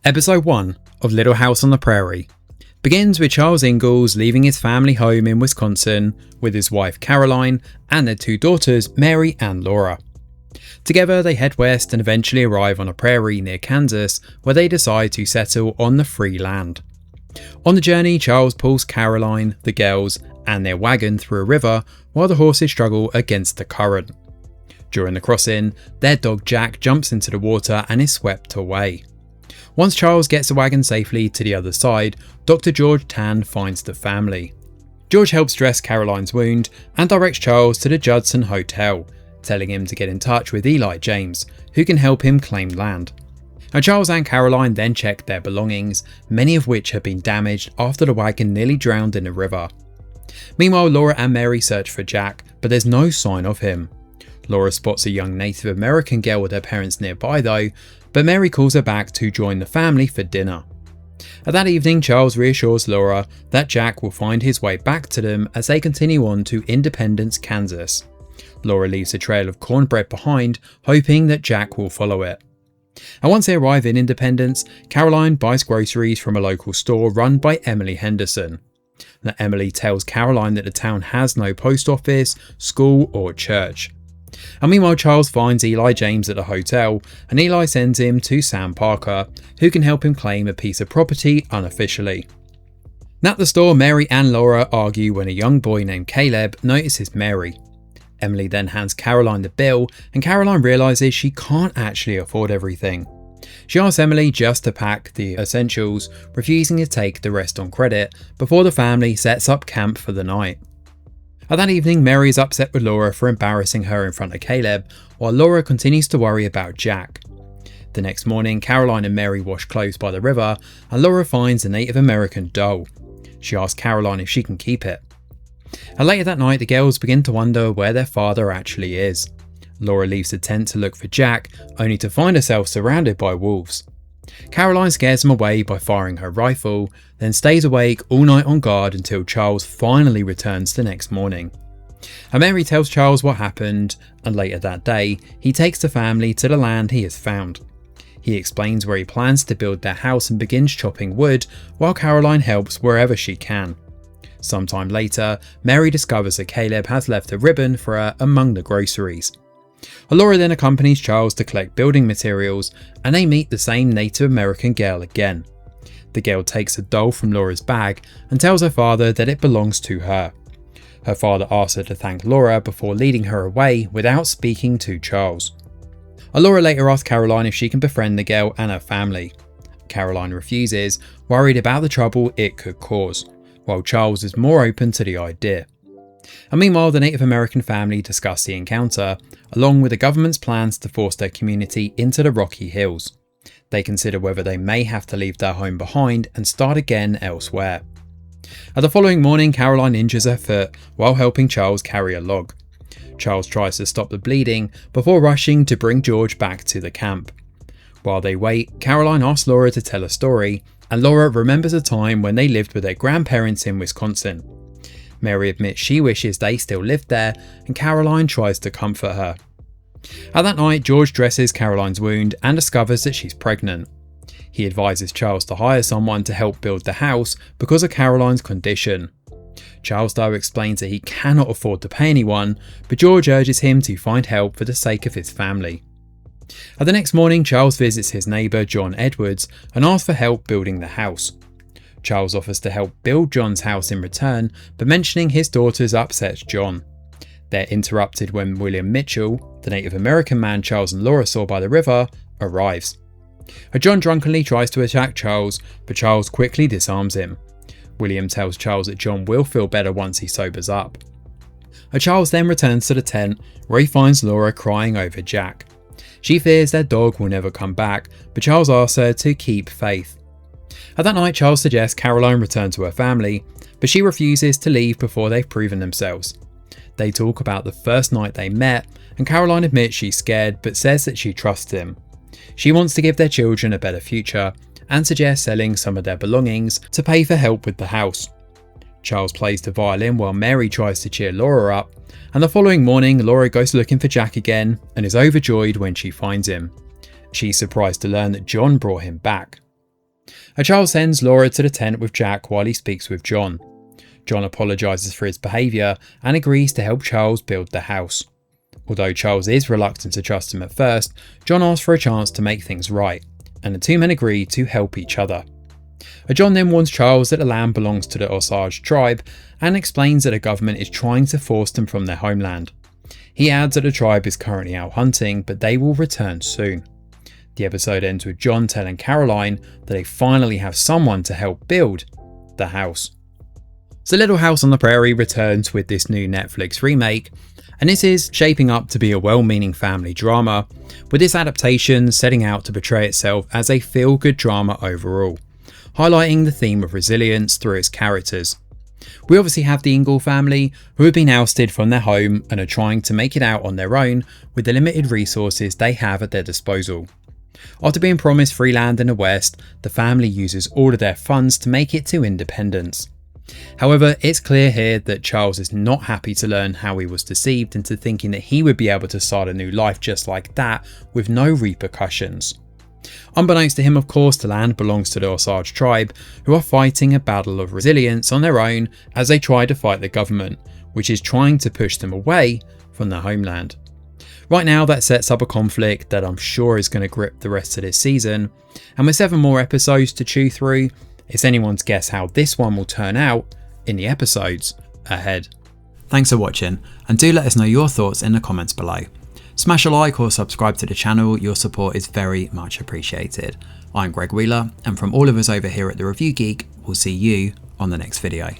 Episode 1 of Little House on the Prairie begins with Charles Ingalls leaving his family home in Wisconsin with his wife Caroline and their two daughters Mary and Laura. Together they head west and eventually arrive on a prairie near Kansas where they decide to settle on the free land. On the journey, Charles pulls Caroline, the girls, and their wagon through a river while the horses struggle against the current. During the crossing, their dog Jack jumps into the water and is swept away. Once Charles gets the wagon safely to the other side, Dr. George Tan finds the family. George helps dress Caroline's wound and directs Charles to the Judson Hotel, telling him to get in touch with Eli James, who can help him claim land. Now Charles and Caroline then check their belongings, many of which have been damaged after the wagon nearly drowned in the river. Meanwhile, Laura and Mary search for Jack, but there's no sign of him. Laura spots a young Native American girl with her parents nearby though, but Mary calls her back to join the family for dinner. That evening, Charles reassures Laura that Jack will find his way back to them as they continue on to Independence, Kansas. Laura leaves a trail of cornbread behind, hoping that Jack will follow it. And once they arrive in Independence, Caroline buys groceries from a local store run by Emily Henderson. Now, Emily tells Caroline that the town has no post office, school or church. And meanwhile, Charles finds Eli James at the hotel, and Eli sends him to Sam Parker, who can help him claim a piece of property unofficially. At the store, Mary and Laura argue when a young boy named Caleb notices Mary. Emily then hands Caroline the bill, and Caroline realises she can't actually afford everything. She asks Emily just to pack the essentials, refusing to take the rest on credit before the family sets up camp for the night. That evening, Mary is upset with Laura for embarrassing her in front of Caleb, while Laura continues to worry about Jack. The next morning, Caroline and Mary wash clothes by the river, and Laura finds a Native American doll. She asks Caroline if she can keep it. And later that night, the girls begin to wonder where their father actually is. Laura leaves the tent to look for Jack, only to find herself surrounded by wolves. Caroline scares them away by firing her rifle, then stays awake all night on guard until Charles finally returns the next morning. And Mary tells Charles what happened, and later that day, he takes the family to the land he has found. He explains where he plans to build their house and begins chopping wood, while Caroline helps wherever she can. Sometime later, Mary discovers that Caleb has left a ribbon for her among the groceries. Laura then accompanies Charles to collect building materials, and they meet the same Native American girl again. The girl takes a doll from Laura's bag and tells her father that it belongs to her. Her father asks her to thank Laura before leading her away without speaking to Charles. Laura later asks Caroline if she can befriend the girl and her family. Caroline refuses, worried about the trouble it could cause, while Charles is more open to the idea. And meanwhile, the Native American family discuss the encounter, along with the government's plans to force their community into the Rocky Hills. They consider whether they may have to leave their home behind and start again elsewhere. The following morning, Caroline injures her foot while helping Charles carry a log. Charles tries to stop the bleeding before rushing to bring George back to the camp. While they wait, Caroline asks Laura to tell a story, and Laura remembers a time when they lived with their grandparents in Wisconsin. Mary admits she wishes they still lived there, and Caroline tries to comfort her. That night, George dresses Caroline's wound and discovers that she's pregnant. He advises Charles to hire someone to help build the house because of Caroline's condition. Charles though explains that he cannot afford to pay anyone, but George urges him to find help for the sake of his family. The next morning, Charles visits his neighbour John Edwards and asks for help building the house. Charles offers to help build John's house in return, but mentioning his daughters upsets John. They're interrupted when William Mitchell, the Native American man Charles and Laura saw by the river, arrives. John drunkenly tries to attack Charles, but Charles quickly disarms him. William tells Charles that John will feel better once he sobers up. Charles then returns to the tent, where he finds Laura crying over Jack. She fears their dog will never come back, but Charles asks her to keep faith. That night, Charles suggests Caroline return to her family, but she refuses to leave before they've proven themselves. They talk about the first night they met, and Caroline admits she's scared but says that she trusts him. She wants to give their children a better future and suggests selling some of their belongings to pay for help with the house. Charles plays the violin while Mary tries to cheer Laura up, and the following morning Laura goes looking for Jack again and is overjoyed when she finds him. She's surprised to learn that John brought him back. Charles sends Laura to the tent with Jack while he speaks with John. John apologises for his behaviour and agrees to help Charles build the house. Although Charles is reluctant to trust him at first, John asks for a chance to make things right, and the two men agree to help each other. John then warns Charles that the land belongs to the Osage tribe and explains that the government is trying to force them from their homeland. He adds that the tribe is currently out hunting, but they will return soon. The episode ends with John telling Caroline that they finally have someone to help build the house. So Little House on the Prairie returns with this new Netflix remake, and this is shaping up to be a well-meaning family drama, with this adaptation setting out to portray itself as a feel-good drama overall, highlighting the theme of resilience through its characters. We obviously have the Ingalls family, who have been ousted from their home and are trying to make it out on their own with the limited resources they have at their disposal. After being promised free land in the West, the family uses all of their funds to make it to independence. However, it's clear here that Charles is not happy to learn how he was deceived into thinking that he would be able to start a new life just like that with no repercussions. Unbeknownst to him, of course, the land belongs to the Osage tribe, who are fighting a battle of resilience on their own as they try to fight the government, which is trying to push them away from their homeland. Right now, that sets up a conflict that I'm sure is going to grip the rest of this season, and with 7 more episodes to chew through, it's anyone's guess how this one will turn out in the episodes ahead. Thanks for watching, and do let us know your thoughts in the comments below. Smash a like or subscribe to the channel, your support is very much appreciated. I'm Greg Wheeler, and from all of us over here at The Review Geek, we'll see you on the next video.